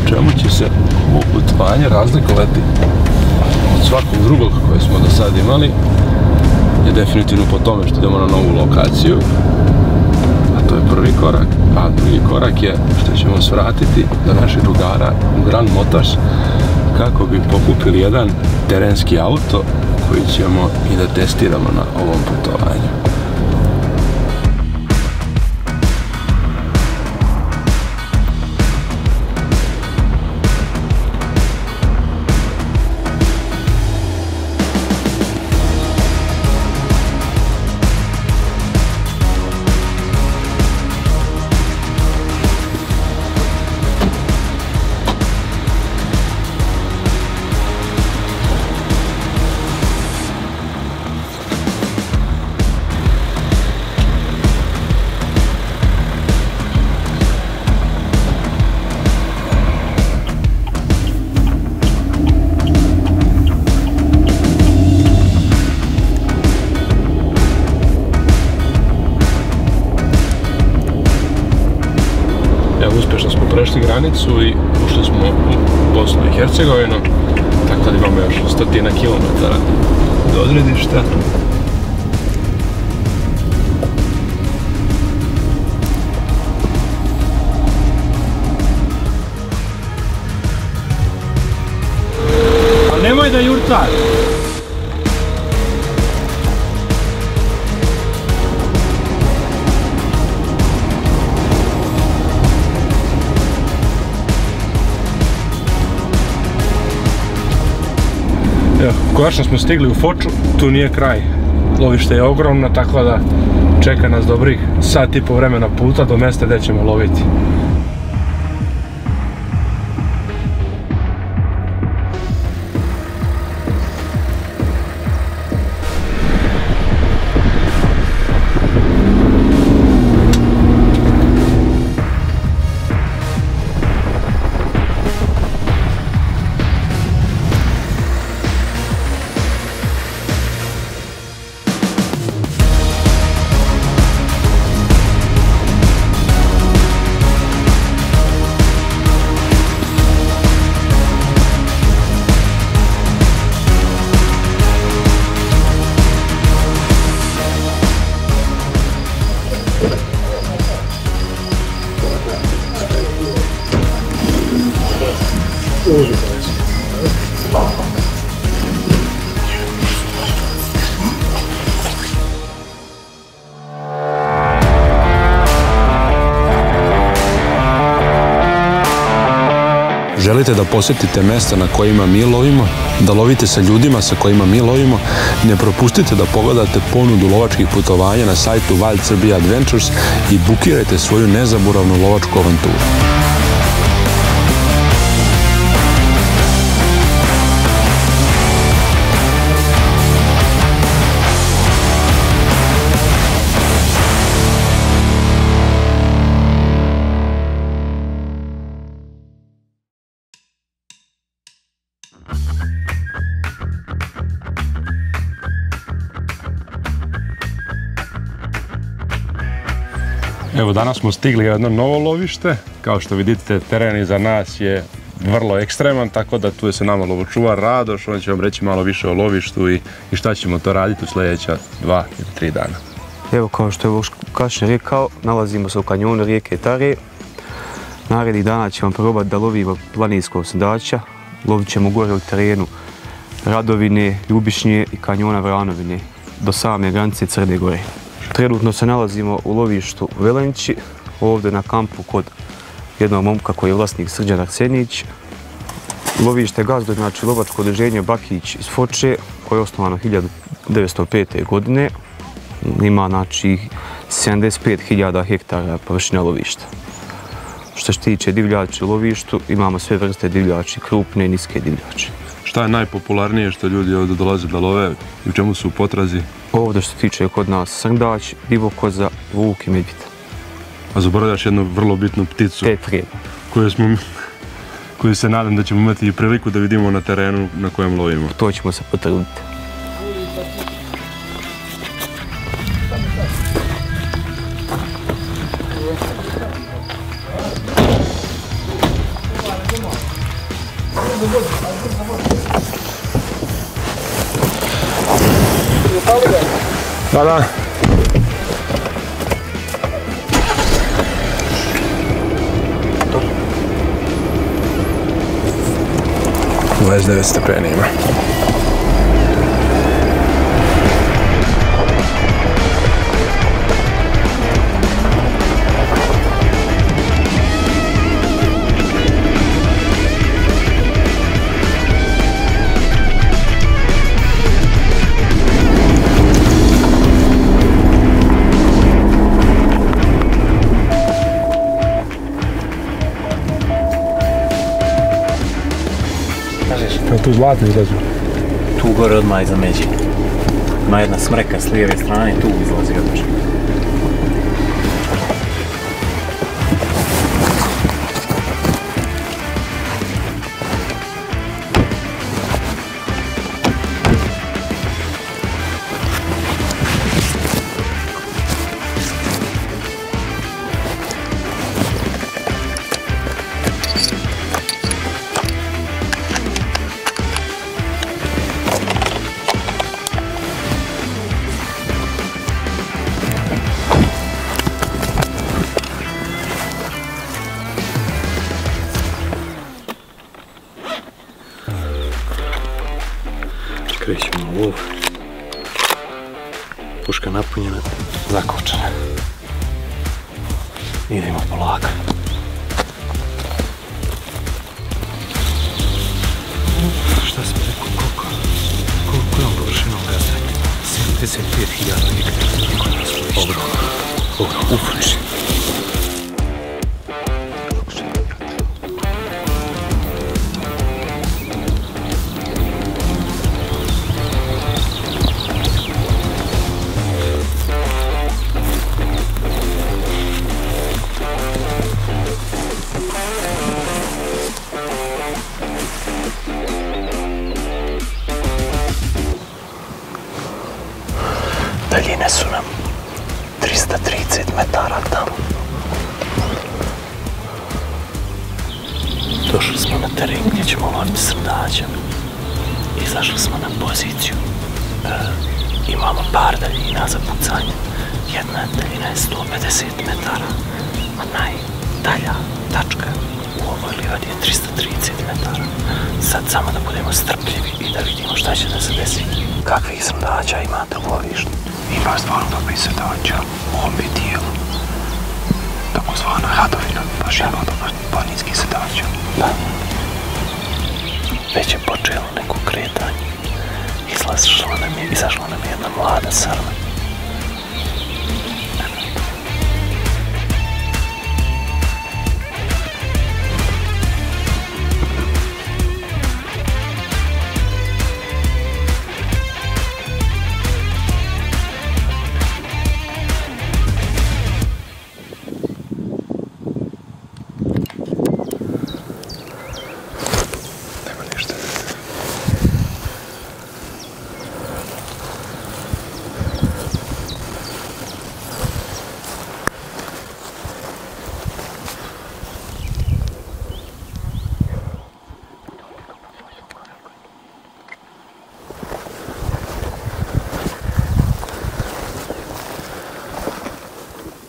Čemu će se putovanje razlikovati od svakog drugog koje smo do sad imali je definitivno po tome što idemo na novu lokaciju, a to je prvi korak, a drugi korak je što ćemo svratiti do naših drugara u Grand Motors kako bi pokupili jedan terenski auto koji ćemo i da testiramo na ovom putovanju. Uspješno smo prešli granicu i ušli smo u Bosnu i Hercegovinu, tako da imamo još 100 kilometara do odredišta. Ali nemoj da jurcaš! Evo, konačno smo stigli u Foču, tu nije kraj. Lovište je ogromno, tako da čeka nas dobrih sat i po vremena puta do mjesta gdje ćemo loviti. Želite da posjetite mjesta na kojima mi lovimo, da lovite sa ljudima sa kojima mi lovimo, ne propustite da pogledate ponudu lovačkih putovanja na sajtu Wild Serbia Adventures i bukirajte svoju nezaboravnu lovačku avanturu. Evo, danas smo stigli jedno novo lovište. Kao što vidite, teren iza nas je vrlo ekstreman, tako da tu je sa nama lovočuvar Radoš, on će vam reći malo više o lovištu i šta ćemo to raditi u sljedeća 2 ili 3 dana. Evo, kao što je Vukašin rekao, nalazimo se u kanjonu rijeke Tare. Narednih dana ćemo probati da lovimo planinskog srndaća. Lovit ćemo gore u terenu Radovine, Ljubišnje i kanjona Vranovine do same granice Crne Gore. Trenutno se nalazimo u lovištu Velenići, ovdje na kampu kod jednog momka koji je vlasnik Srđan Arsenić. Lovište gazduje, znači lovačko udruženje Bakić iz Foče, koje je osnovano 1905. godine. Ima, znači, 75.000 hektara površina lovišta. Što se tiče divljači u lovištu, imamo sve vrste divljači, krupne i niske divljači. Šta je najpopularnije što ljudi ovdje dolaze da love i u čemu su u potrazi? Ovdje što se tiče kod nas srndać, divokoza, vuk i medvjed. A zaboravljaš jednu vrlo bitnu pticu Tetre. koju se nadam da ćemo imati i priliku da vidimo na terenu na kojem lovimo. To ćemo se potruditi. Da. 29 stepeni ima. Tu zlatni izlazi. Tu gore odmah iza međe. Ima jedna smreka s lijeve strane i tu izlazi odmah. Krećemo u lov. Puška napunjena, zakočena. Idemo polako. Šta sam rekao, kojom površinom gazdanja? 75.000 hektara. Dobro, ufuči. Daljine su nam 330 metara tamo. Došli smo na teren gdje ćemo loviti srndaća. Izašli smo na poziciju. Imamo par daljina za pucanje. Jedna daljina je 150 metara, a najdalja tačka u ovoj livadi je 330 metara. Sad samo da budemo strpljivi i da vidimo šta će da se desi. Kakvih srndaća imate u lovištu? Ima stvarno dobrih srndaća u ovome dijelu. Takozvana Radovina, baš ima dobar planinski srndaća. Da. Već je počelo neko kretanje. Izašla nam je jedna mlada srna.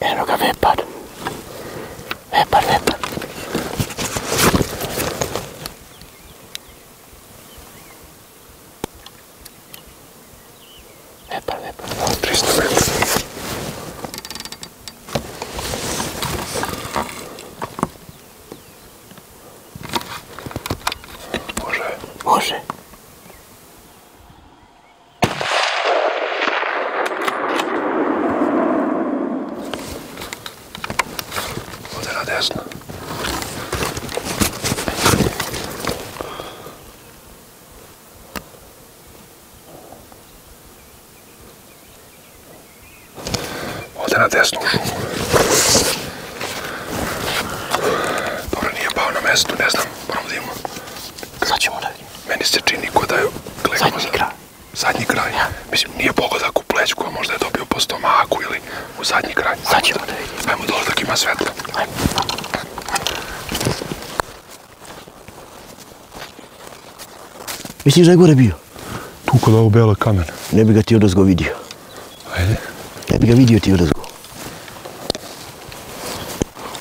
Eno ga vepar. Vepar. Vepar. 300 metara. Može. na desnu u šumu. Dobro, nije pao na mestu, ne znam, moramo da imamo. Sad ćemo da vidimo. Meni se čini ko da je... Zadnji kraj. Zadnji kraj? Ja. Mislim, nije pogodak u plećku, a možda je dobio po stomaku ili u zadnji kraj. Sad ćemo da vidimo. Ajmo dole dok ima svetla. Ajmo. Misliš da je gore bio? Tu kod ovog belog kamena. Ne bi ga ti odozgo vidio. Ajde. Ne bi ga vidio ti odozgo.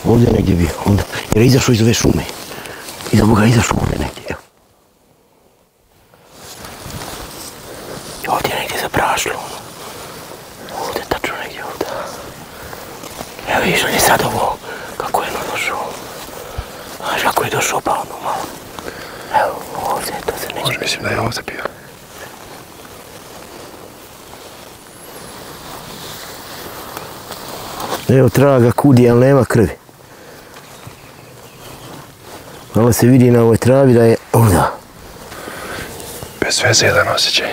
Ovdje je negdje bio, onda. Jer je izašao iz ove šume. Iza Boga je izašao ovdje negdje, evo. Ovdje je negdje zaprašlo, ono. Ovdje, tačno negdje ovdje. Evo vidiš li sad ovo, kako je ono došao. Znaš kako je došao pa ono malo. Evo, ovdje, to se neće... Može, mislim da je ovdje bio. Evo traga kudi, ali nema krvi. Malo se vidi na ovoj travi da je ovdje. Bez veze jedan osjećaj.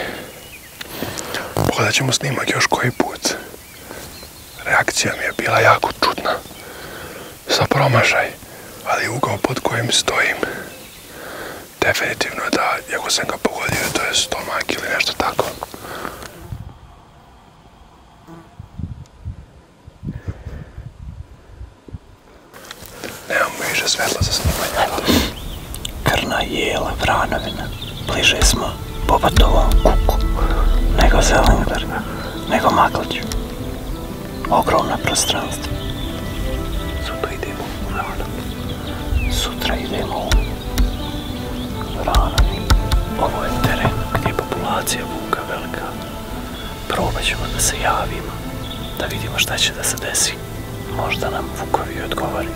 Pogledat ćemo snimak još koji put. Reakcija mi je bila jako čudna. Sa promašaj, ali ugao pod kojim stojim. Definitivno da, ako sam ga pogodio, to je stomak ili nešto tako. Nemamo više svetla za snimanje. Krna, jela, vranovina. Bliže smo Bobatovom kuku, nego Zelenberga, nego Magliću. Ogromna prostranstva. Sutra idemo u Vranovi. Sutra idemo u Vranovi. Ovo je teren gdje je populacija vuka velika. Probat ćemo da se javimo, da vidimo šta će da se desi. Možda nam vukovi odgovori.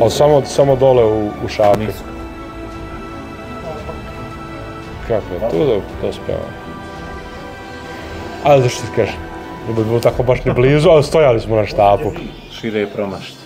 Ali samo dole u šapi. Kako je tu da uspjeva? Ali zašto ti kažem? Ne bi bilo tako baš ni blizu, ali stojali smo na štapu. Šire je promašiti.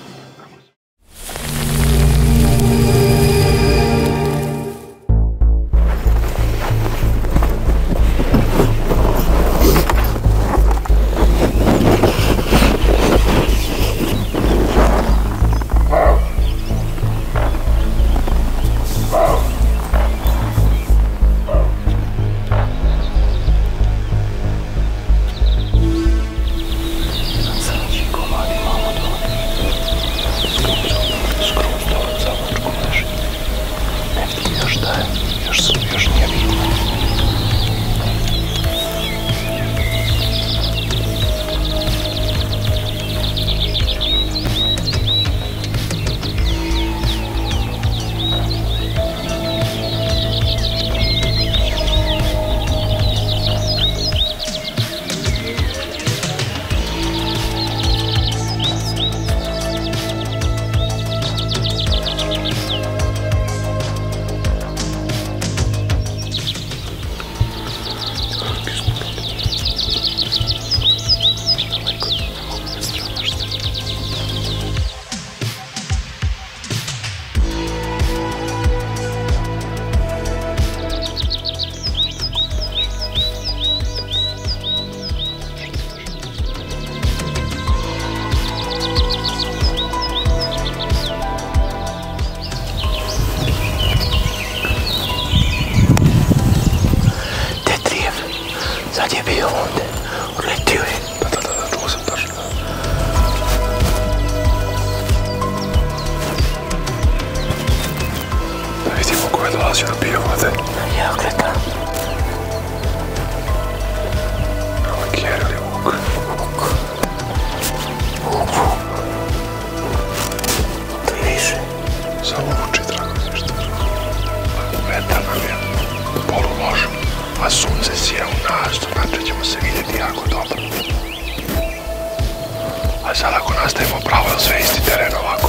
A sad ako nastavimo pravo, je sve isti teren ovako?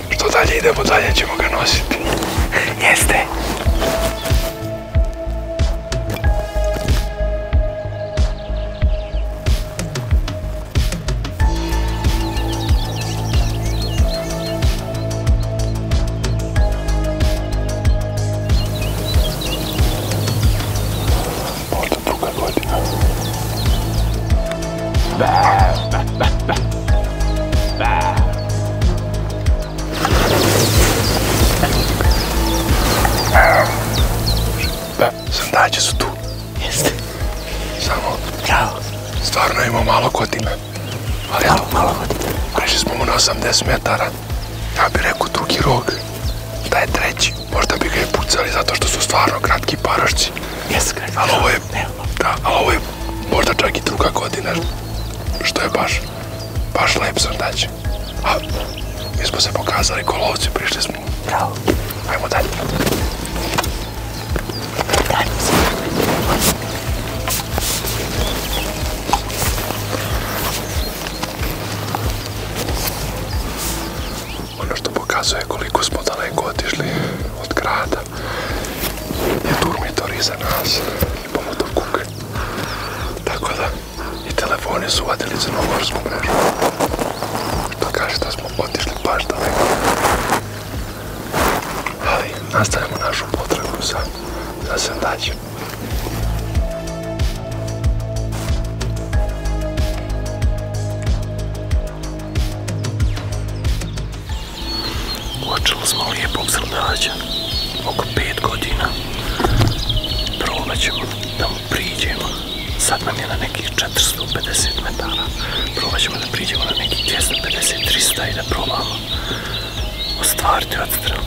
Što dalje idemo, dalje ćemo ga nositi. Jeste. Sandaće su tu. Jeste. Samo, Bravo. stvarno ima malo godina. Ali eto, Malo godina. prišli smo mu na 80 metara. Ja bih rekao drugi rog. Da je treći. Možda bi ga i pucali zato što su stvarno kratki parašci. Jeste. Ali ovo je, da, ali ovo je možda čak i druga godina. Što je baš lep sandać. A mi smo se pokazali ko lovci, prišli smo. Bravo. Ajmo dalje. Ono što pokazuje koliko smo daleko otišli od grada je Durmitor iza nas i Pomutov Kuk. Tako da i telefoni su vadili crnogorsku mrežu. Što kaže da smo otišli baš daleko. Ali nastavljamo našu potragu za sandaćem. Uočili smo lijepog srdaća, oko 5 godina. Probat ćemo da mu priđemo. Sad nam je na nekih 450 metara. Probat ćemo da priđemo na nekih 250-300 i da probamo ostvariti odstrel.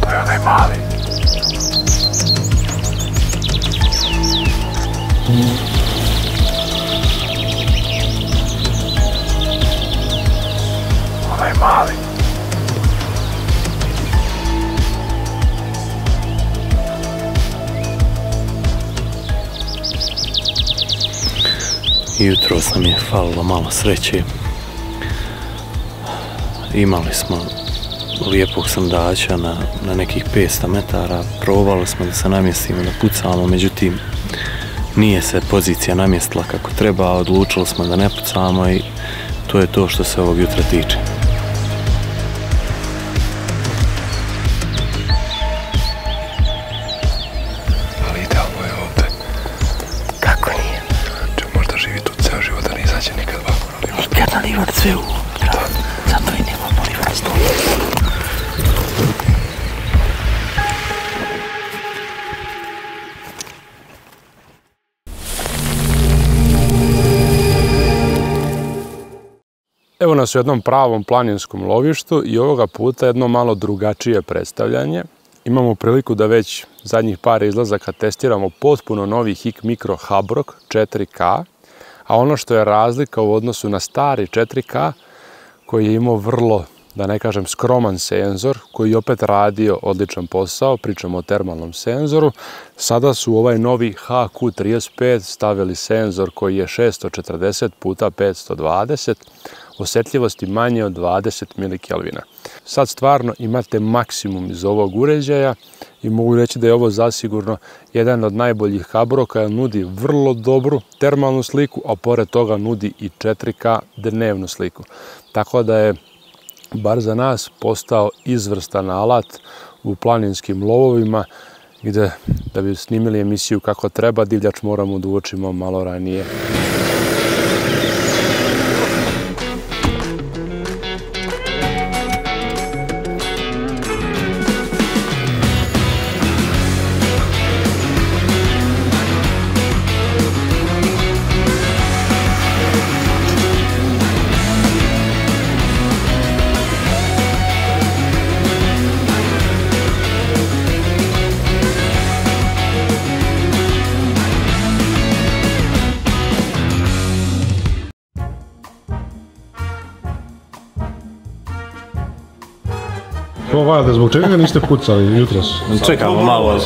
To je onaj mali. Onaj mali. Jutros nam je falilo malo sreće. Imali smo lijepog sandaća na nekih 500 metara. Probali smo da se namjestimo, da pucamo, međutim nije se pozicija namjestila kako treba. Odlučili smo da ne pucamo i to je to što se ovog jutra tiče. Ali idealno je ovdje. Kako nije? Možda živi tu ceo život, da ne izađe nikad ovako na livor. Nikad na livor sve unutra. Zato i nemamo livor stoji. Evo nas u jednom pravom planinskom lovištu i ovoga puta jedno malo drugačije predstavljanje. Imamo priliku da već zadnjih par izlazaka testiramo potpuno novi Hik Mikro Habrok 4K, a ono što je razlika u odnosu na stari 4K koji je imao vrlo, da ne kažem, skroman senzor koji je opet radio odličan posao, pričamo o termalnom senzoru. Sada su u ovaj novi HQ35 stavili senzor koji je 640 x 520, osjetljivosti manje od 20 mK. Sad stvarno imate maksimum iz ovog uređaja i mogu reći da je ovo zasigurno jedan od najboljih Habroka, jer nudi vrlo dobru termalnu sliku, a pored toga nudi i 4K dnevnu sliku. Tako da je, bar za nas, postao izvrstan alat u planinskim lovovima, gdje da bi snimili emisiju kako treba, divljač moramo da uočimo malo ranije. Vajde, zbog čega ga niste pucali jutros? Čekamo malo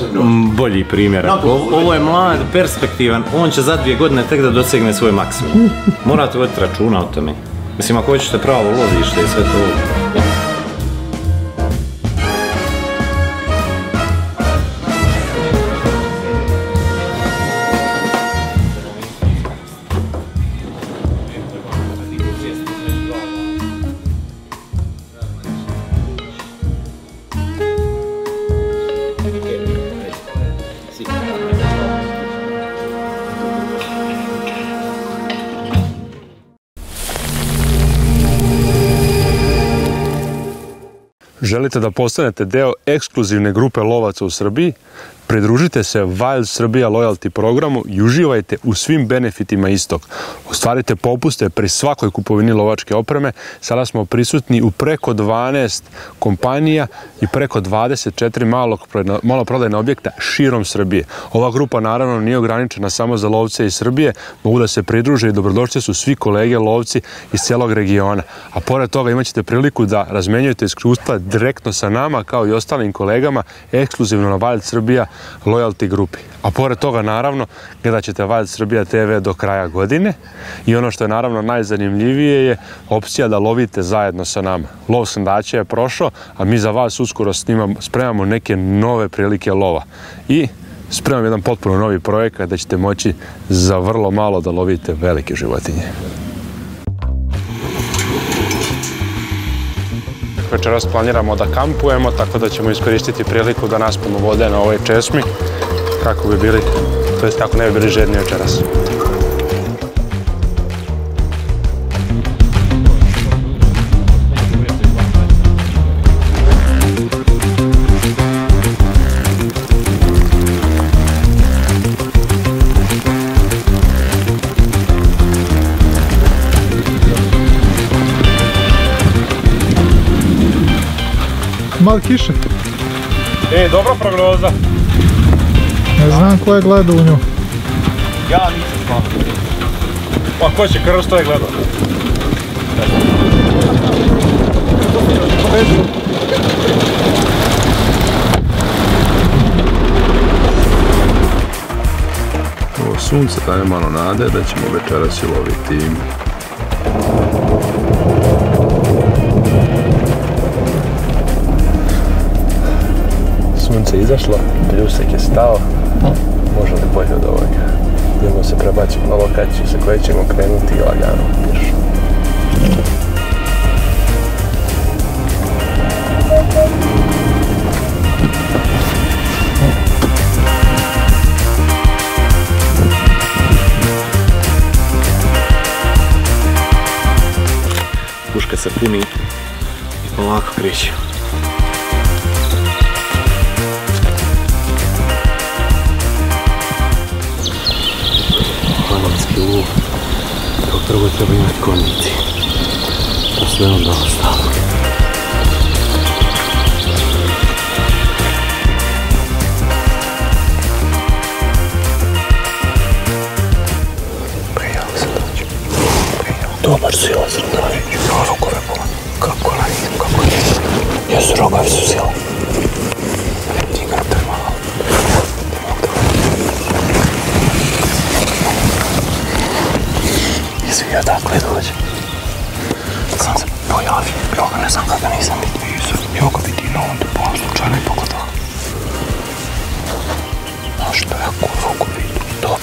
bolji primjer. Ovo je mlad, perspektivan, on će za 2 godine tek da dosegne svoj maksimum. Morate voditi računa o tome. Mislim, ako hoćete pravo lovište i sve to... Želite da postanete deo ekskluzivne grupe lovaca u Srbiji? Pridružite se Wild Serbia Loyalty programu i uživajte u svim benefitima istog. Ostvarite popuste pri svakoj kupovini lovačke opreme. Sada smo prisutni u preko 12 kompanija i preko 24 maloprodajne objekta širom Srbije. Ova grupa naravno nije ograničena samo za lovce iz Srbije, mogu da se pridruže i dobrodošli su svi kolege lovci iz cijelog regiona. A pored toga imat ćete priliku da razmenjujete iskustva direktno sa nama kao i ostalim kolegama ekskluzivno na Wild Serbia Loyalty grupi. A pored toga naravno gledat ćete Wild Serbia TV do kraja godine i ono što je naravno najzanimljivije je opcija da lovite zajedno sa nama. Lov srndaća je prošao, a mi za vas uskoro spremamo neke nove prilike lova. I spremam jedan potpuno novi projekat da ćete moći za vrlo malo da lovite velike životinje. Večeras planiramo da kampujemo, tako da ćemo iskoristiti priliku da naspamo vode na ovoj česmi, kako bi bili, to jest kako ne bi bili žedni večeras. Malo kiše. Dobra prognoza. Ne znam ko je gledao u nju. Ja nisam stvarno. Pa ko će krv što je gledao? Ovo sunce daje malo nade da ćemo večeras i loviti. Sunce je izašlo, pljusak je stao, može li bolje od ovoga. Idemo se prebaciti na lokaciju sa koje ćemo krenuti lagano pješo. Puška se puni i polako kreće. Lov, kao prvo treba imati kondiciju, pa sve onda ostalo. Prijao se dođe. Dobar si jel srdavić. Ja rokove bolan. Kako nisam, kako nisam. Jesu rogovi su sjela. Tigra te malo. Svi odakle dođe. Sam se pojavio, ja ga ne znam kada nisam vidio. Ja ga vidim na ovom dupom slučajno i pogotovo. Znaš što ja ruku vidim.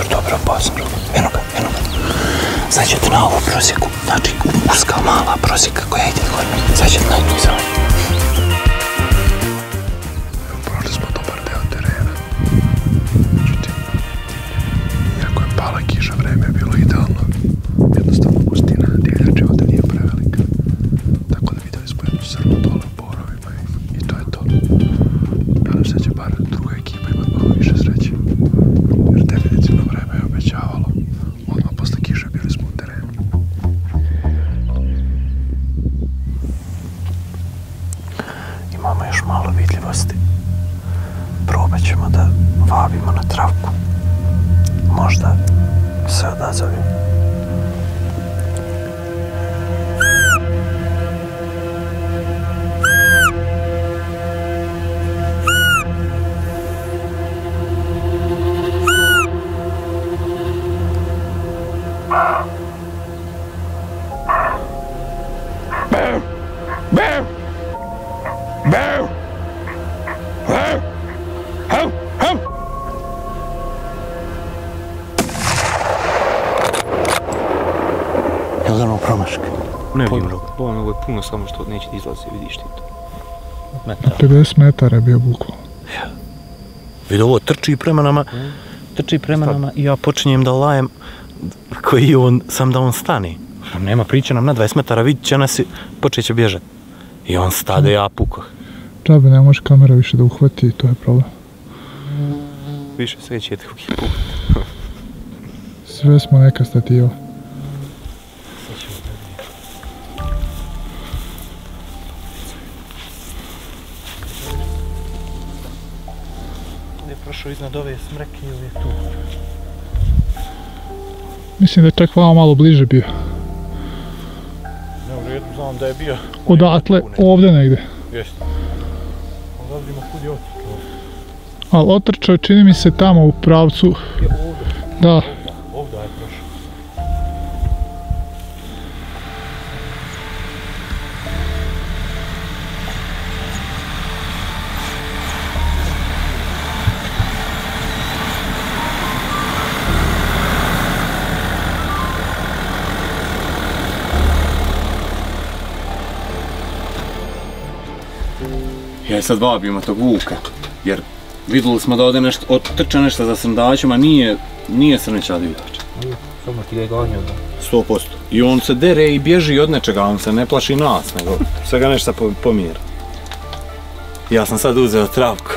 Dobro, opasan ruku. Eno ga. Sad ćete na ovu prosjeku, znači uska mala prosjeka koja ide gore. Sad ćete na nju izaći. Prošli smo dobar deo terena. Međutim, iako je pala kiša, vreme je bilo idealno. Jednostavno gustina divljači ovdje nije prevelika. Tako da vidjeli smo jednu srnu dole u borovima i to je to. Nadam se da će bar druga ekipa imati malo više sreće. Jer definitivno vreme je obećavalo. Odmah posle kiše bili smo u terenu. Imamo još malo vidljivosti. Probat ćemo da vabimo na travku. Možda se odazovim. Jel ga ono promaška? Ne vidim rog. Ovo je puno samo što neće da izlazi, vidiš ti to. 50 metara je bio bukvalno. Vidi, ovo trči prema nama i ja počinjem da lajem koji on, sam da on stane. Nema priče nam na 20 metara, vidit će nas i počet će bježati. I on stade, ja pukoh. Džabe, ne može kamera više da uhvati i to je problem. Više sreće drugi put. Sve smo neka stativa. Je prošao iznad ove smreke ili je tu? Mislim da je čak malo bliže bio. Ne, u redu, znam da je bio. Odatle, ovdje negdje. Jeste. Ali vidimo kud je otišao. Ali otrčao je, čini mi se, tamo u pravcu. Je ovdje. Da. Ovdje je prošao. Ja sad vabimo tog Vuka, jer vidjeli smo da ovdje nešto, otrča nešto za srndačima, nije srneća divljač. Samo ti ga je ganjao da. 100%. I on se dere i bježi od nečega, on se ne plaši nas, nego svega nešto pomira. Ja sam sad uzeo travku.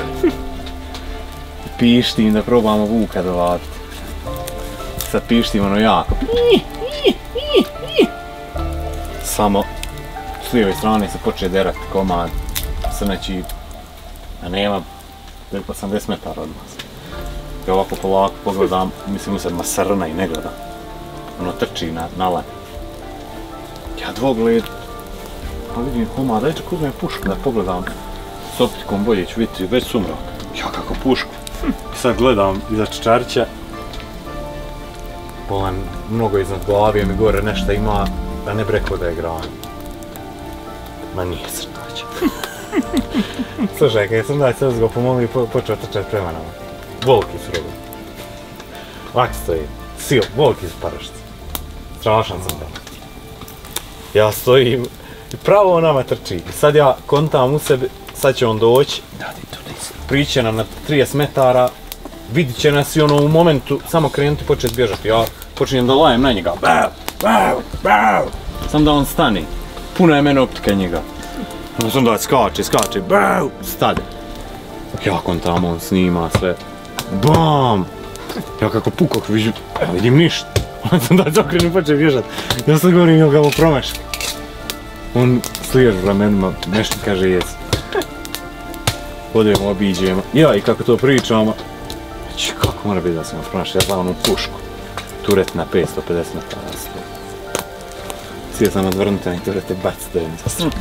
Pištim da probamo Vuka dovaditi. Sad pištim ono jako. Samo s lijeve strane se počne derati komad. Srneći, a nema 80 metara od nas. I ovako polako pogledam, mislim se ma srna i ne gledam. Ono trči na lani. Ja dvogled, pa vidim komad, daj čak uzmem pušku da pogledam. S optikom bolje ću vidjeti, već sumrak. Ja kako pušku. I sad gledam iza Čečarića. Bolan mnogo iznad glave mi gore nešto ima, da ne bi rekao da je gran. Ma nije srnaća. Slušaj, kad sam daj sad ga pomogli i počeo trčati prema nama. Volki su robili. Ovak stoji. Sil, volki su parašci. Strašan sam da. Ja stojim i pravo on nama trči. I sad ja kontam u sebi, sad će on doći. Priće nam na 30 metara. Vidit će nas i ono u momentu samo krenuti i početi bježati. Ja počinjem da lajem na njega. Bav, bav, bav. Sam da on stane. Puno je mene optika njega. Sam da skače, bav, stade. Ja kontam, on snima sve. Bam! Ja kako pukoh vidim ništa. Sam da okrenim i počeo bježati. Ja sad govorim, ja ga ovo promašam. On slijež ramenima, nešto kaže jesi. Odemo, obiđemo. Ja i kako to pričamo. Znači, kako mora biti da sam ga promašao, ja znam onu pušku. Turet na 550 metara stoji. Sije sam odvrnuti na turete, bac stoji mi za stranu.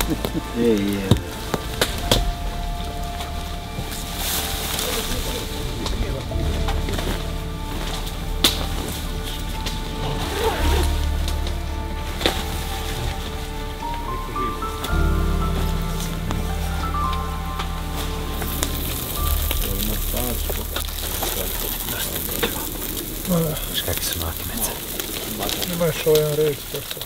Viš kakvi su maki mece. Ima još ovaj jedan red, tako.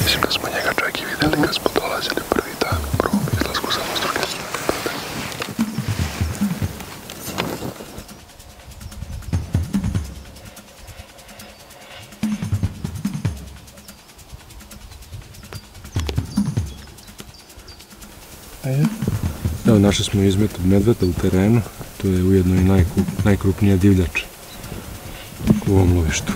Mislim da smo njega čak i vidjeli kad smo dolazili prvi dan u prvom izlasku samo s druge strane. Našli smo izmet od medveda u terenu, to je ujedno i najkrupnija divljač u ovom lovištu.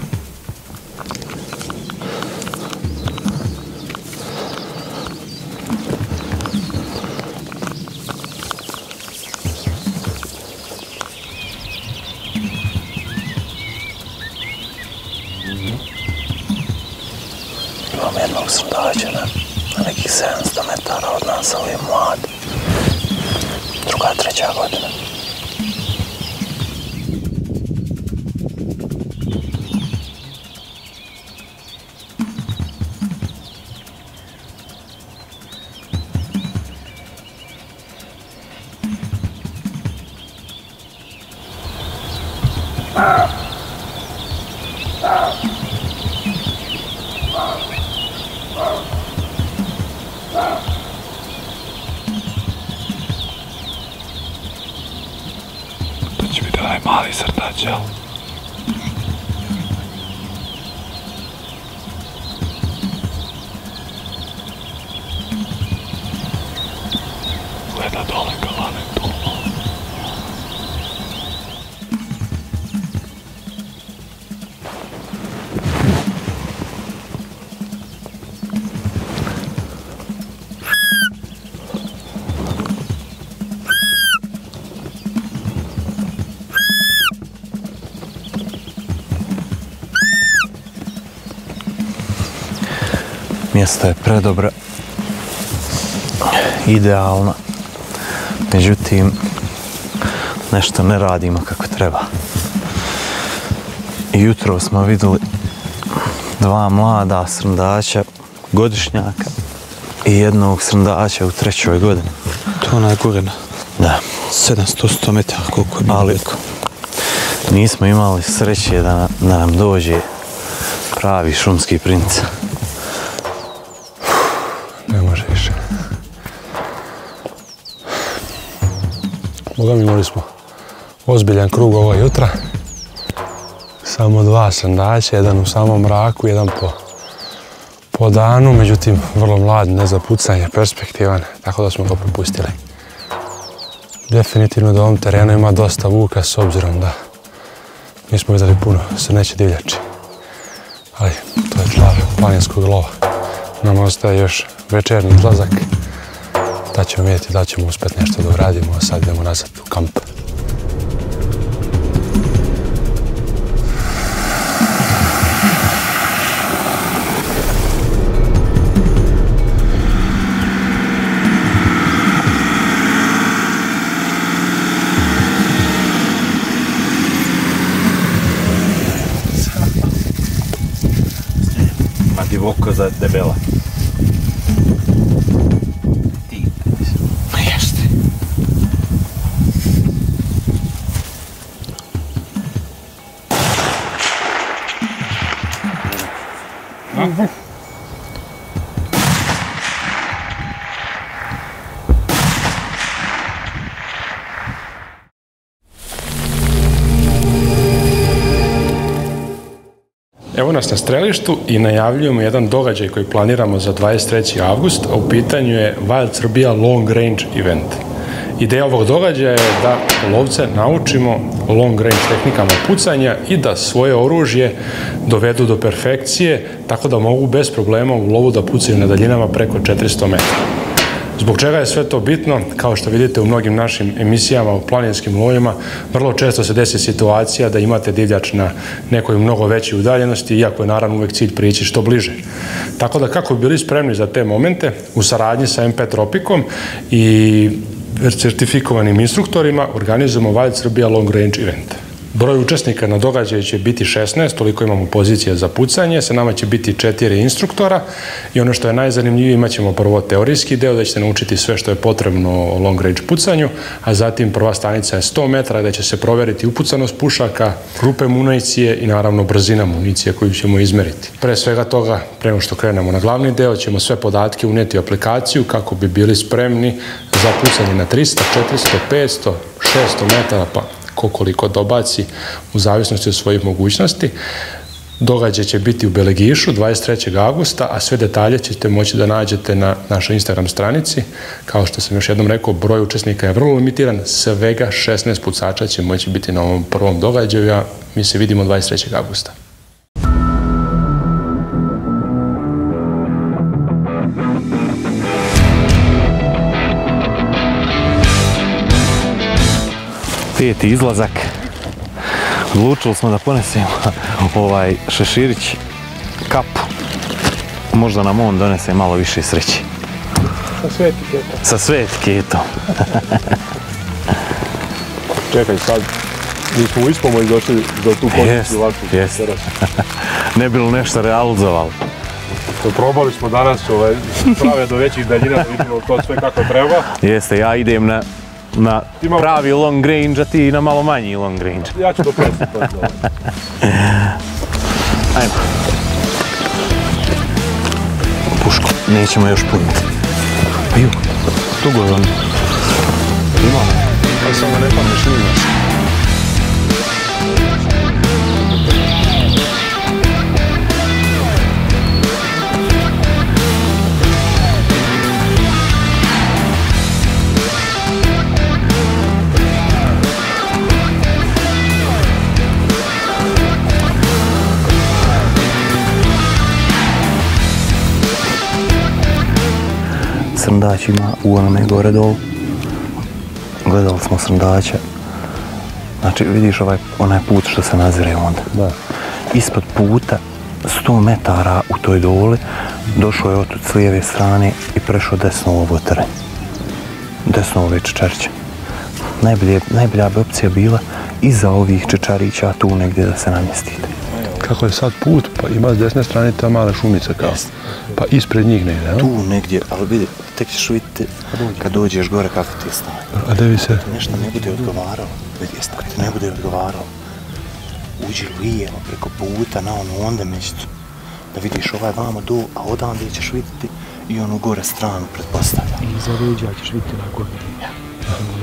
Imam jednog srdaća na nekih 700 metara od nas, ali je mlad. Druga, treća godina. To će biti onaj mali srdač, jel? Gleda dole, galane, dole. Mjesto je predobro, idealno, međutim, nešto ne radimo kako treba. Jutro smo vidjeli dva mlada srndaća, godišnjaka, i jednog srndaća u 3. godini. To je onaj gorena. Da. 700 metara koliko je bilo. Ali nismo imali sreće da nam dođe pravi šumski princ. Ne može više. Boga mi, imali smo ozbiljan krug ova jutra. Samo 2 srndaća, jedan u samom mraku, jedan po danu, međutim vrlo mlad, ne za pucanje, perspektivan, tako da smo ga propustili. Definitivno da ovom terenu ima dosta vuka s obzirom da nismo vidjeli puno srneće divljači. Ali to je tla planinskog lova. Nam ostaje još večernji izlazak. Da ćemo vidjeti da ćemo uspjeti nešto da uradimo, a sad idemo nazad u kamp. Ma divoko za debela. Jeste. Evo nas na strelištu i najavljujemo jedan događaj koji planiramo za 23. avgust, a u pitanju je Wild Srbija Long Range Event. Ideja ovog događaja je da lovce naučimo long range tehnikama pucanja i da svoje oružje dovedu do perfekcije, tako da mogu bez problema u lovu da pucaju na daljinama preko 400 metara. Zbog čega je sve to bitno? Kao što vidite u mnogim našim emisijama o planinskim lovima, vrlo često se desi situacija da imate divljač na nekoj mnogo većoj udaljenosti, iako je naravno uvek cilj prići što bliže. Tako da kako bi bili spremni za te momente, u saradnji sa MP Tropicom i certifikovanim instruktorima organizujemo Wild Srbija Long Range Event. Broj učesnika na događaju će biti 16, toliko imamo pozicija za pucanje, sa nama će biti 4 instruktora i ono što je najzanimljivije, imat ćemo prvo teorijski deo da ćete naučiti sve što je potrebno o long range pucanju, a zatim prva stanica je 100 metara gde će se proveriti upucanost pušaka, grupe municije i naravno brzina municije koju ćemo izmeriti. Pre svega toga, pre nego što krenemo na glavni deo, ćemo sve podatke uneti u aplikaciju kako bi bili spremni za pucanje na 300, 400, 500, 600 metara, pa koliko dobaci u zavisnosti od svojih mogućnosti. Događaj će biti u Belegišu 23. augusta, a sve detalje ćete moći da nađete na našoj Instagram stranici. Kao što sam još jednom rekao, broj učesnika je vrlo limitiran, svega 16 pucača će moći biti na ovom prvom događaju, a mi se vidimo 23. augusta. Peti izlazak. Odlučili smo da ponesemo ovaj šeširić kapu. Možda nam on donese malo više sreće. Sa sve etiketom. Čekaj, sad nismo u ispomoć došli do tu poziciju vašu. Jest. Ne bi li nešto realizovalo. Probali smo danas prave do većih daljina, da vidimo to sve kako treba. Jeste, ja idem na pravi long range, a ti na malo manji long range. Ja ću do 500. Ajmo. Pušku, nećemo još puniti. Aju, tu go on. Imamo. Pa samo ne pameš nima. Srndać ima u onome gore dolu. Gledali smo srndaća. Znači vidiš onaj put što se nazire onda. Da. Ispod puta 100 metara u toj doli došao je otud s lijeve strane i prešao desno ovo teren. Desno ove čečariće. Najbolja bi opcija bila iza ovih čečarića tu negdje da se namjestite. Kako je sad put, pa ima s desne strane ta mala šumica kao. Pa ispred njih negdje, ja? Tu negdje, ali vidi, tek ćeš vidjeti kad dođeš gore kako ti je stanje. A da vi se... Nešto ne bude odgovaralo, vidi, kad ti ne bude odgovaralo, uđi lijevo preko puta na onu onda mjestu, da vidiš ovaj vamo dol, a odande ćeš vidjeti i onu gore stranu pretpostavlja. I iza leđa ćeš vidjeti na gore.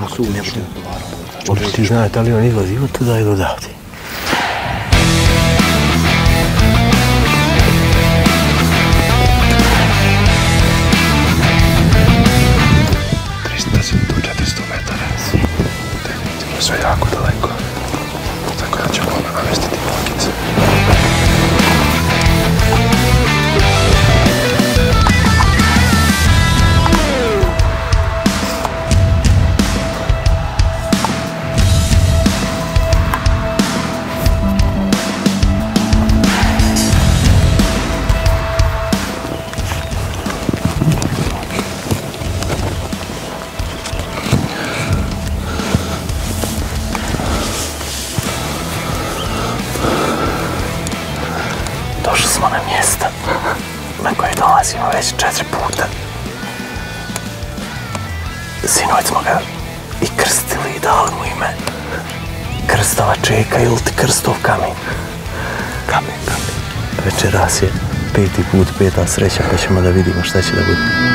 Ako ti ne bude odgovaralo. Možda ti znate da li on izlazi od tuda ili odavde. Sve jako daleko, tako da ćemo namestiti blokice. Došli smo na mjesto na koje dolazimo već 4 puta. Sinoć smo ga i krstili i dali mu ime Krstova čeka ili ti Krstov kamen. Kamen. Večeras je 5. put, 5. sreća, pa ćemo da vidimo šta će da bude.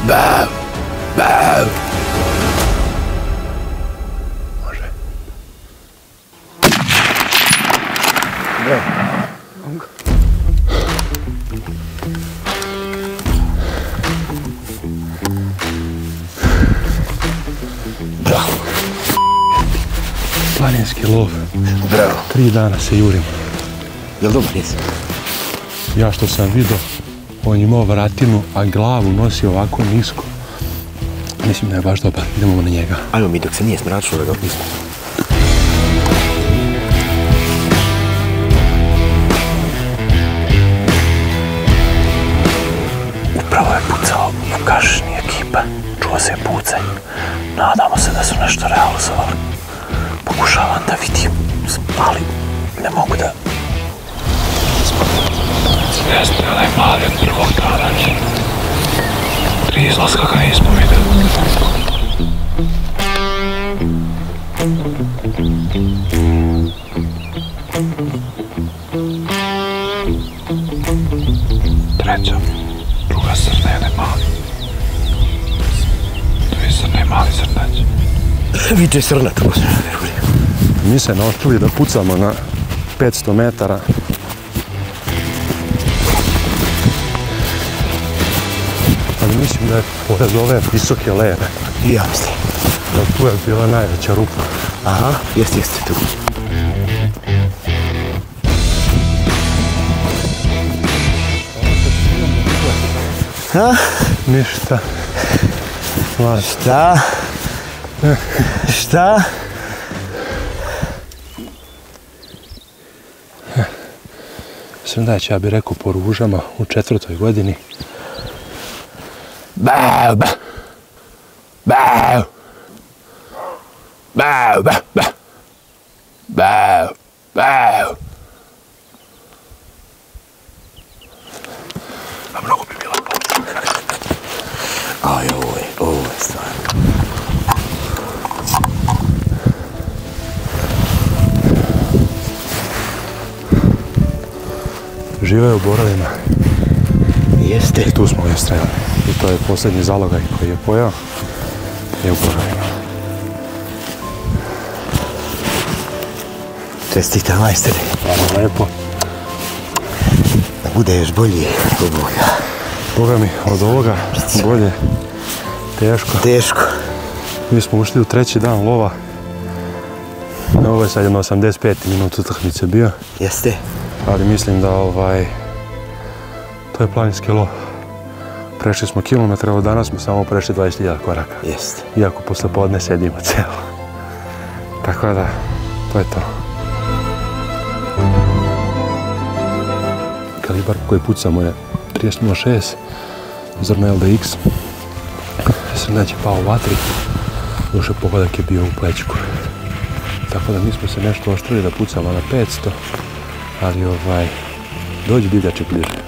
Bav! Bav! Može. Bravo. Planinski lov. Bravo. 3 dana se jurimo. Jel dobar jesi? Ja što sam vidio, on imao vratinu, a glavu nosi ovako nisko. Mislim da je baš dobar, idemo na njega. Ajmo mi dok se nije smračilo da ga pismo. Upravo je pucao Vukašin i ekipa. Čuo se pucaj. Nadamo se da su nešto realizovali. Pokušavam da vidim, ali ne mogu da... Svjesno je onaj mali od prvog dana. 3 izlaska ga nismo vidjeli. Treća, druga srna je onaj mali. To je srna i mali srnać. Viče srna, čuo se. Mi se naoštili da pucamo na 500 metara. Ali mislim da je pored ove visoke leve. Ja mislim. Da tu je bila najveća rupa. Aha, jeste tu. Ha? Ništa. Šta? Šta? Srndać, ja bih rekao po ružama u 4. godini. Bav! Bav! Bav! Bav! Bav! Bav! A mnogo bi bila bolja. Aj, ovo je stvarno. Žive u borovima. Jeste. I tu smo ga strelali. I to je posljednji zalogaj koji je pojao. Je u borovima. Čestita, majstore. Hvala lepo. Da bude još bolje od ovoga. Boga mi, od ovoga bolje. Teško. Teško. Mi smo ušli u 3. dan lova. Ovo je sad jedno 85 minut utakmice bio. Jeste. Ali mislim da to je planinski lov. Prešli smo kilometre, od danas smo samo prešli 20.000 koraka. Jeste. Iako posle podne sedimo celo. Tako da, to je to. Kalibar koji pucamo je 30.06, zrno LDX. Srnać je pao u vatri, duše pogodak je bio u plećku. Tako da mi smo se nešto oštrili da pucamo na 500, ali dođi divljaček bliže.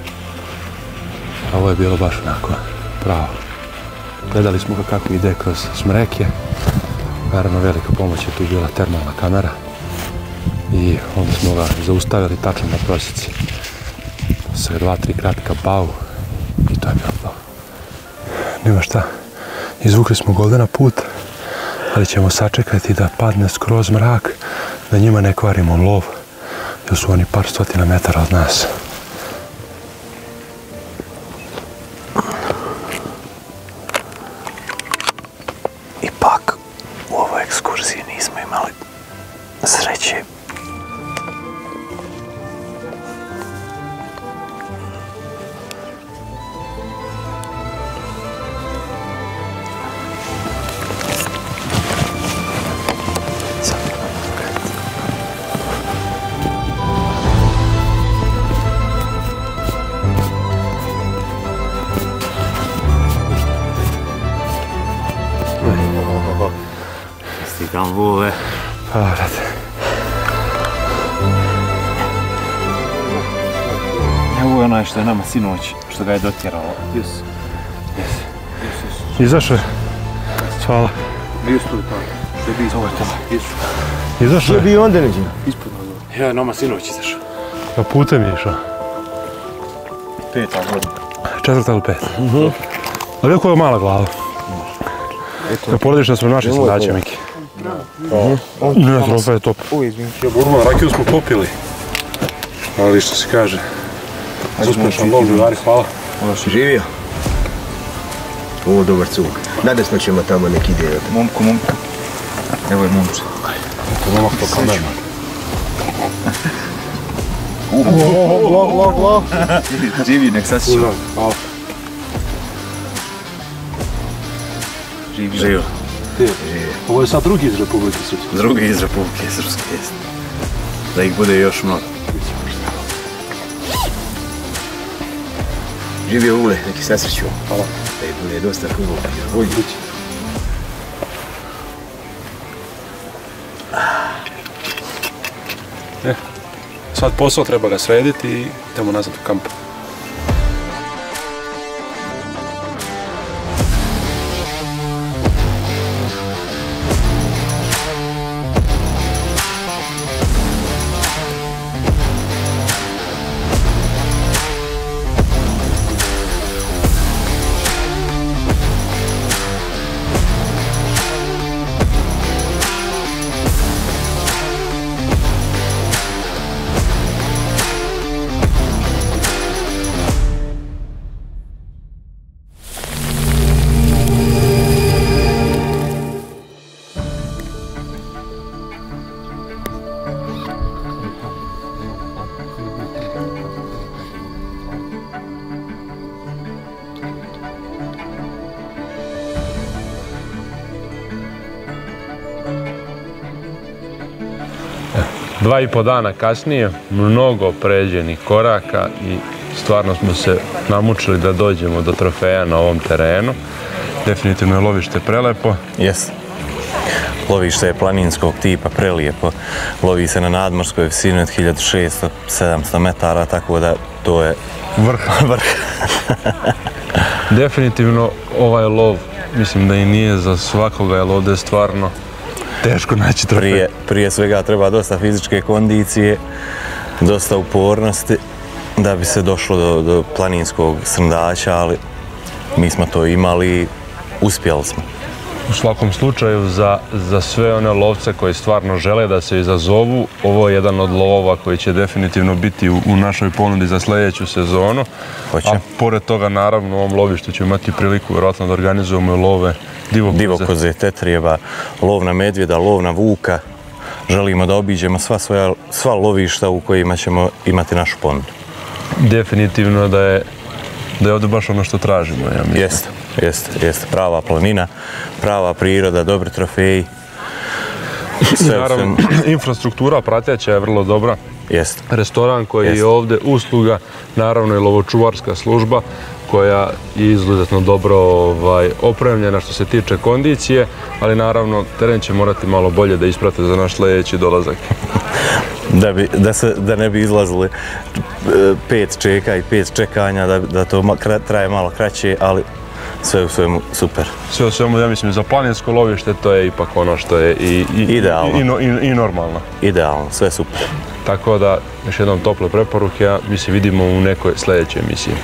A ovo je bilo baš onako pravo. Gledali smo ga kako ide kroz smreke. Naravno velika pomoć je tu bila termalna kamera. I onda smo ga zaustavili tačno na prosjeci. Sa 2-3 kratka pau. I to je bilo to. Nema šta. Izvukli smo Goldena put, ali ćemo sačekati da padne skroz mrak, da njima ne kvarimo lov, jer su oni par stotina metara od nas. Ipak, u ovoj ekskurziji nismo imali sreće. Stikam vule. Hvala, brate. Ovo je onaj što je nama sinoć, što ga je dotjeralo. Izašao je? Hvala. Što je bio ovo je to. Izašao je? bio onda neđe? Ja, nama sinoć izašao. Na putem je išao. 5. godina. 4. ili 5? Ali kako je mala glava. Ne porediš da smo naši srdaće, Miki. Ne, trofej je top. Ja, Burman, rakiju smo popili. Ali što se kaže. Za uspješan lov, življari, hvala. Ono si živio? Ovo dobar cug. Nade smo ćemo tamo neki dio. Momku. Evo je momče. To momak to kamerma. Lo. Živi, nek sad ću. Hvala. Živo. Ovo je sad drugi iz Republike Srpske. Drugi iz Republike Srpske, jest. Da ih bude još mnogo. Živio Ule, neki sasreću. Hvala. Da ih bude dosta kugo. Sad posao treba ga srediti i idemo nazad u kamp. Dva i po dana kasnije, mnogo pređenih koraka i stvarno smo se namučili da dođemo do trofeja na ovom terenu. Definitivno je lovište prelepo. Jes. Lovište je planinskog tipa, prelijepo. Lovi se na nadmorskoj visini od 1600-700 metara, tako da to je vrh. Definitivno ovaj lov, mislim da i nije za svakoga, jer ovdje je stvarno teško naći trofej. Prije svega treba dosta fizičke kondicije, dosta upornosti da bi se došlo do planinskog srndaća, ali mi smo to imali i uspjeli smo. U svakom slučaju, za sve one lovce koji stvarno žele da se izazovu, ovo je jedan od lovova koji će definitivno biti u našoj ponudi za sljedeću sezonu. Hoće. A pored toga, naravno, u ovom lovištu ćemo imati priliku vjerojatno da organizujemo i love divokoze, tetrijeva, lov na medvjeda, lov na vuka. Želimo da obiđemo sva lovišta u kojima ćemo imati našu ponudu. Definitivno da je ovdje baš ono što tražimo, ja mislim. Jeste. Prava planina, prava priroda, dobri trofeji. Naravno, infrastruktura prateća je vrlo dobra. Jeste. Restoran koji je ovdje usluga, naravno i lovočuvarska služba koja je izuzetno dobro opremljena što se tiče kondicije, ali naravno teren će morati malo bolje da isprate za naš sljedeći dolazak. Da ne bi izlazili 5 čeka i 5 čekanja, da to traje malo kraće, ali sve u svemu super. Sve u svemu, ja mislim, za planinsko lovište to je ipak ono što je i normalno. Idealno, sve super. Tako da, još jednom tople preporuke, a mi se vidimo u nekoj sljedećoj emisiji.